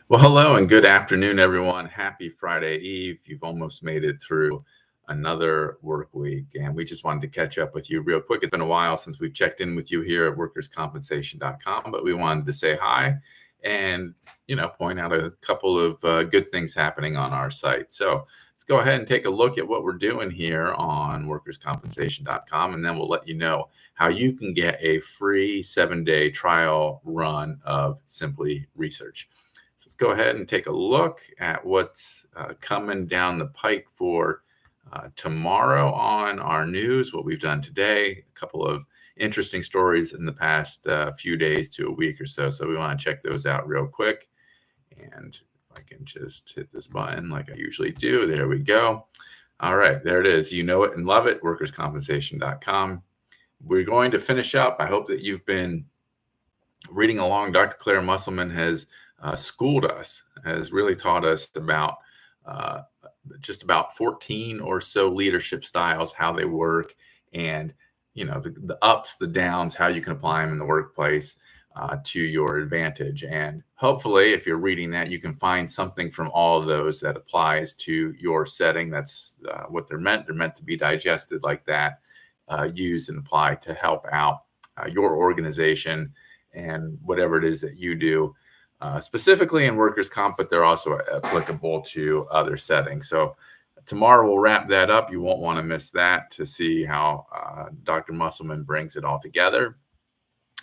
Well, hello and good afternoon, everyone. Happy Friday Eve. You've almost made it through another work week, and we just wanted to catch up with you real quick. It's been a while since we've checked in with you here at workerscompensation.com, but we wanted to say hi and, point out a couple of good things happening on our site. So let's go ahead and take a look at what we're doing here on workerscompensation.com, and then we'll let you know how you can get a free 7-day trial run of Simply Research. So let's go ahead and take a look at what's coming down the pike for tomorrow on our news, what we've done today, a couple of interesting stories in the past few days to a week or so. So we want to check those out real quick. And if I can just hit this button like I usually do, there we go. All right, there it is. You know it and love it, workerscompensation.com. We're going to finish up. I hope that you've been reading along. Dr. Claire Musselman has schooled us, has really taught us about just about 14 or so leadership styles, how they work, and the ups, the downs, how you can apply them in the workplace to your advantage. And hopefully, if you're reading that, you can find something from all of those that applies to your setting. That's what they're meant. They're meant to be digested like that, used and applied to help out your organization and whatever it is that you do. Specifically in workers' comp, but they're also applicable to other settings. So tomorrow we'll wrap that up. You won't want to miss that to see how Dr. Musselman brings it all together.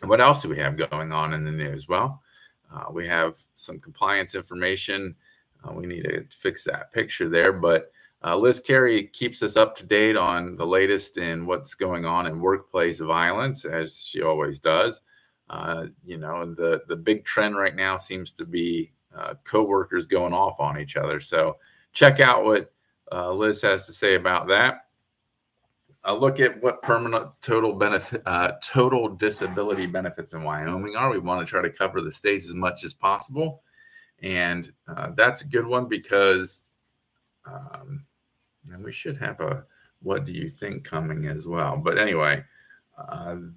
And what else do we have going on in the news? Well, we have some compliance information. We need to fix that picture there, but Liz Carey keeps us up to date on the latest in what's going on in workplace violence, as she always does. The big trend right now seems to be coworkers going off on each other. So check out what Liz has to say about that. Look at what permanent total disability benefits in Wyoming are. We want to try to cover the states as much as possible. And that's a good one because, and we should have a what do you think coming as well. But anyway, oh,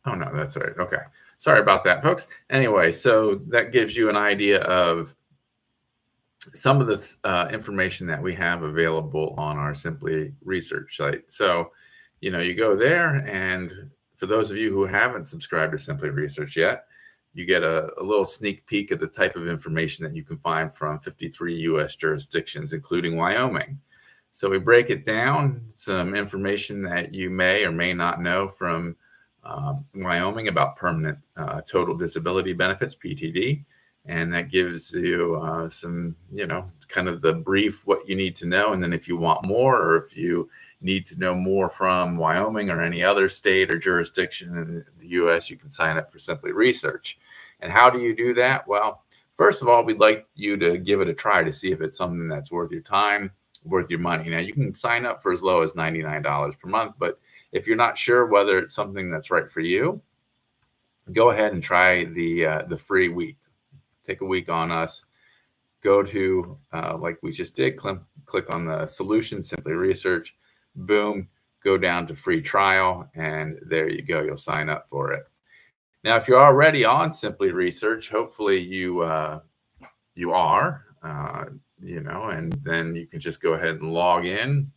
no, that's all right. Okay. Sorry about that, folks. Anyway, so that gives you an idea of some of the information that we have available on our Simply Research site. So, you go there, and for those of you who haven't subscribed to Simply Research yet, you get a little sneak peek of the type of information that you can find from 53 U.S. jurisdictions, including Wyoming. So we break it down, some information that you may or may not know from Wyoming about permanent total disability benefits, PTD. And that gives you some, kind of the brief, what you need to know. And then if you want more, or if you need to know more from Wyoming or any other state or jurisdiction in the U.S., you can sign up for Simply Research. And how do you do that? Well, first of all, we'd like you to give it a try to see if it's something that's worth your time, worth your money. Now, you can sign up for as low as $99 per month, but if you're not sure whether it's something that's right for you, go ahead and try the free week. Take a week on us. Go to, like we just did, click on the solution, Simply Research. Boom, go down to free trial, and there you go. You'll sign up for it. Now, if you're already on Simply Research, hopefully you are, and then you can just go ahead and log in.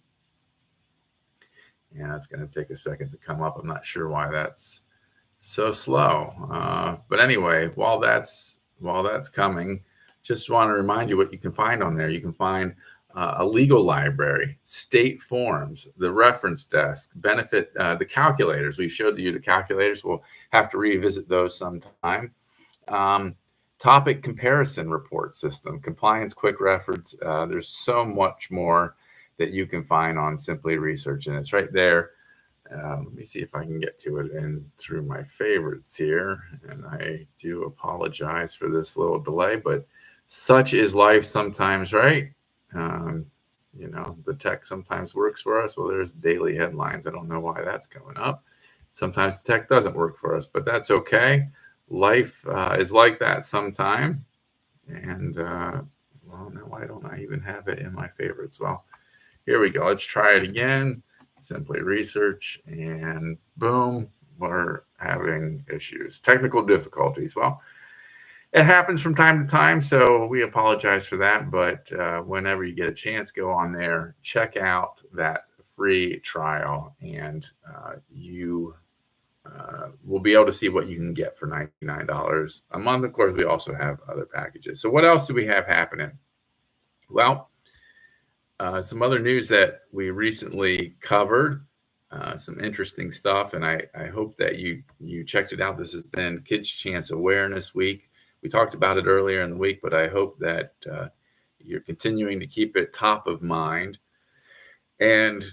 Yeah, it's going to take a second to come up. I'm not sure why that's so slow. But anyway, while that's coming, just want to remind you what you can find on there. You can find a legal library, state forms, the reference desk, benefit, the calculators. We showed you the calculators. We'll have to revisit those sometime. Topic comparison report system, compliance quick reference. There's so much more that you can find on Simply Research, and it's right there. Let me see if I can get to it and through my favorites here. And I do apologize for this little delay, but such is life sometimes, right? The tech sometimes works for us. Well, there's daily headlines. I don't know why that's coming up. Sometimes the tech doesn't work for us, but that's okay. Life is like that sometime. And, well, now why don't I even have it in my favorites? Well, here we go. Let's try it again. Simply Research, and boom, we're having issues, technical difficulties. Well, It happens from time to time, so we apologize for that. But whenever you get a chance, go on there, check out that free trial, and you will be able to see what you can get for $99 a month. Of course, we also have other packages. So, what else do we have happening? Well, some other news that we recently covered, some interesting stuff, and I hope that you checked it out. This has been Kids Chance Awareness Week. We talked about it earlier in the week, but I hope that you're continuing to keep it top of mind. And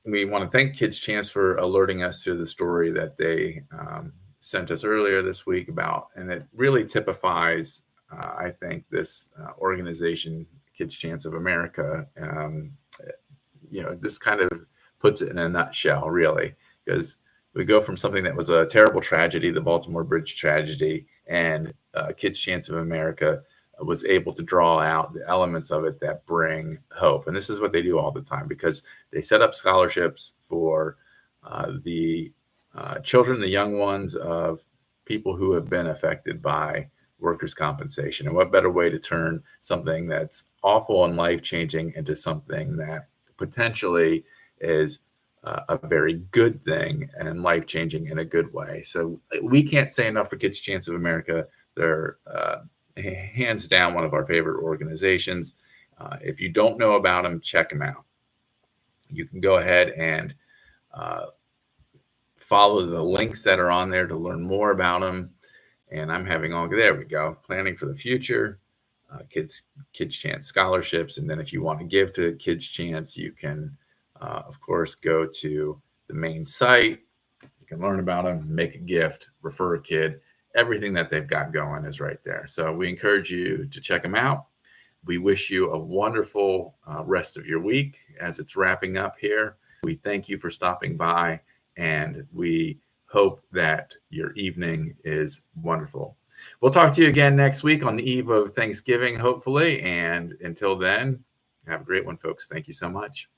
we want to thank Kids Chance for alerting us to the story that they sent us earlier this week about, and it really typifies, I think, this organization, Kids Chance of America. This kind of puts it in a nutshell, really, because we go from something that was a terrible tragedy, the Baltimore Bridge tragedy, and Kids Chance of America was able to draw out the elements of it that bring hope. And this is what they do all the time, because they set up scholarships for the children, the young ones of people who have been affected by workers' compensation. And what better way to turn something that's awful and life-changing into something that potentially is a very good thing and life-changing in a good way. So we can't say enough for Kids Chance of America. They're hands down one of our favorite organizations. If you don't know about them, check them out. You can go ahead and follow the links that are on there to learn more about them. And I'm having there we go, planning for the future, Kids Chance scholarships. And then if you want to give to Kids Chance, you can, of course, go to the main site. You can learn about them, make a gift, refer a kid. Everything that they've got going is right there. So we encourage you to check them out. We wish you a wonderful rest of your week as it's wrapping up here. We thank you for stopping by, and we hope that your evening is wonderful. We'll talk to you again next week on the eve of Thanksgiving, hopefully. And until then, have a great one, folks. Thank you so much.